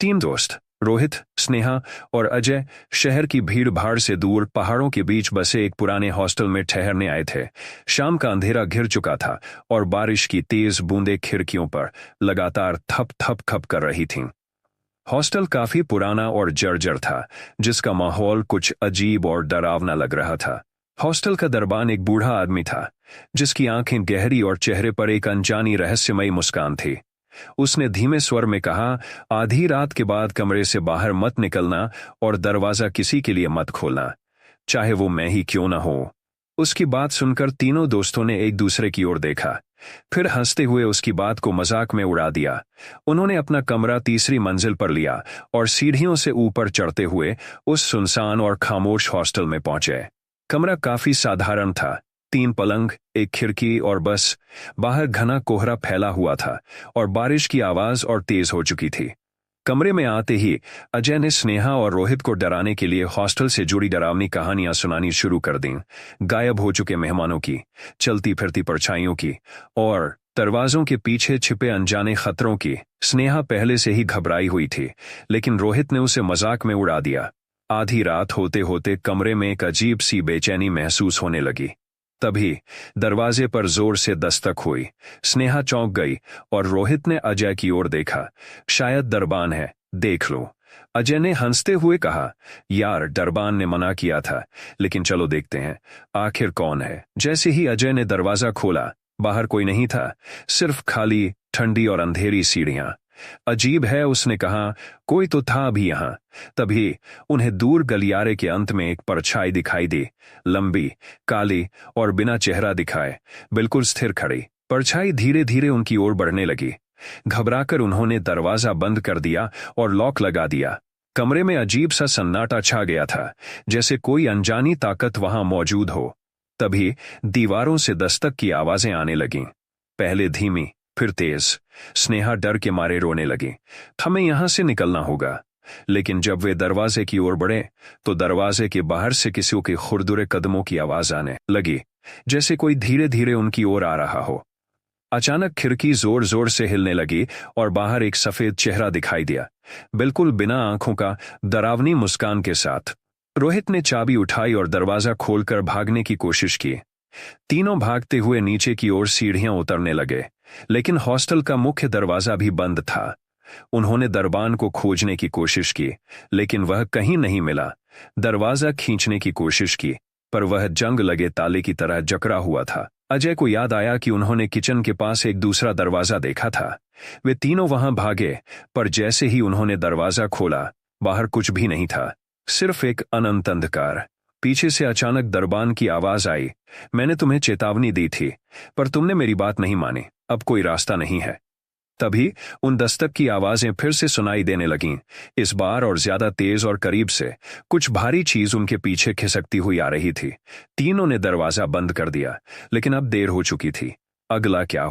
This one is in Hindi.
तीन दोस्त रोहित, स्नेहा और अजय शहर की भीड़ भाड़ से दूर पहाड़ों के बीच बसे एक पुराने हॉस्टल में ठहरने आए थे। शाम का अंधेरा घिर चुका था और बारिश की तेज बूंदें खिड़कियों पर लगातार थप थप खप कर रही थीं। हॉस्टल काफी पुराना और जर्जर था, जिसका माहौल कुछ अजीब और डरावना लग रहा था। हॉस्टल का दरबान एक बूढ़ा आदमी था, जिसकी आंखें गहरी और चेहरे पर एक अनजानी रहस्यमयी मुस्कान थी। उसने धीमे स्वर में कहा, आधी रात के बाद कमरे से बाहर मत निकलना और दरवाजा किसी के लिए मत खोलना, चाहे वो मैं ही क्यों ना हो। उसकी बात सुनकर तीनों दोस्तों ने एक दूसरे की ओर देखा, फिर हंसते हुए उसकी बात को मजाक में उड़ा दिया। उन्होंने अपना कमरा तीसरी मंजिल पर लिया और सीढ़ियों से ऊपर चढ़ते हुए उस सुनसान और खामोश हॉस्टल में पहुंचे। कमरा काफी साधारण था, 3 पलंग, एक खिड़की और बस। बाहर घना कोहरा फैला हुआ था और बारिश की आवाज और तेज हो चुकी थी। कमरे में आते ही अजय ने स्नेहा और रोहित को डराने के लिए हॉस्टल से जुड़ी डरावनी कहानियां सुनानी शुरू कर दीं। गायब हो चुके मेहमानों की, चलती फिरती परछाइयों की और दरवाजों के पीछे छिपे अनजाने खतरों की। स्नेहा पहले से ही घबराई हुई थी, लेकिन रोहित ने उसे मजाक में उड़ा दिया। आधी रात होते होते कमरे में एक अजीब सी बेचैनी महसूस होने लगी। तभी दरवाजे पर जोर से दस्तक हुई। स्नेहा चौंक गई और रोहित ने अजय की ओर देखा। शायद दरबान है, देख लो। अजय ने हंसते हुए कहा, यार दरबान ने मना किया था, लेकिन चलो देखते हैं आखिर कौन है। जैसे ही अजय ने दरवाजा खोला, बाहर कोई नहीं था, सिर्फ खाली, ठंडी और अंधेरी सीढ़ियां। अजीब है, उसने कहा, कोई तो था अभी यहां। तभी उन्हें दूर गलियारे के अंत में एक परछाई दिखाई दी, लंबी, काली और बिना चेहरा दिखाए, बिल्कुल स्थिर खड़ी। परछाई धीरे धीरे उनकी ओर बढ़ने लगी। घबराकर उन्होंने दरवाजा बंद कर दिया और लॉक लगा दिया। कमरे में अजीब सा सन्नाटा छा गया था, जैसे कोई अनजानी ताकत वहां मौजूद हो। तभी दीवारों से दस्तक की आवाजें आने लगीं, पहले धीमी, फिर तेज। स्नेहा डर के मारे रोने लगी। हमें यहां से निकलना होगा। लेकिन जब वे दरवाजे की ओर बढ़े, तो दरवाजे के बाहर से किसी के खुरदुरे कदमों की आवाज आने लगी, जैसे कोई धीरे धीरे उनकी ओर आ रहा हो। अचानक खिड़की जोर जोर से हिलने लगी और बाहर एक सफेद चेहरा दिखाई दिया, बिल्कुल बिना आंखों का, डरावनी मुस्कान के साथ। रोहित ने चाबी उठाई और दरवाजा खोलकर भागने की कोशिश की। तीनों भागते हुए नीचे की ओर सीढ़ियां उतरने लगे, लेकिन हॉस्टल का मुख्य दरवाजा भी बंद था। उन्होंने दरबान को खोजने की कोशिश की, लेकिन वह कहीं नहीं मिला। दरवाजा खींचने की कोशिश की, पर वह जंग लगे ताले की तरह जकड़ा हुआ था। अजय को याद आया कि उन्होंने किचन के पास एक दूसरा दरवाजा देखा था। वे तीनों वहां भागे, पर जैसे ही उन्होंने दरवाजा खोला, बाहर कुछ भी नहीं था, सिर्फ एक अनंत अंधकार। पीछे से अचानक दरबान की आवाज आई, मैंने तुम्हें चेतावनी दी थी, पर तुमने मेरी बात नहीं मानी। अब कोई रास्ता नहीं है। तभी उन दस्तक की आवाजें फिर से सुनाई देने लगीं, इस बार और ज्यादा तेज और करीब से। कुछ भारी चीज उनके पीछे खिसकती हुई आ रही थी। तीनों ने दरवाजा बंद कर दिया, लेकिन अब देर हो चुकी थी। अगला क्या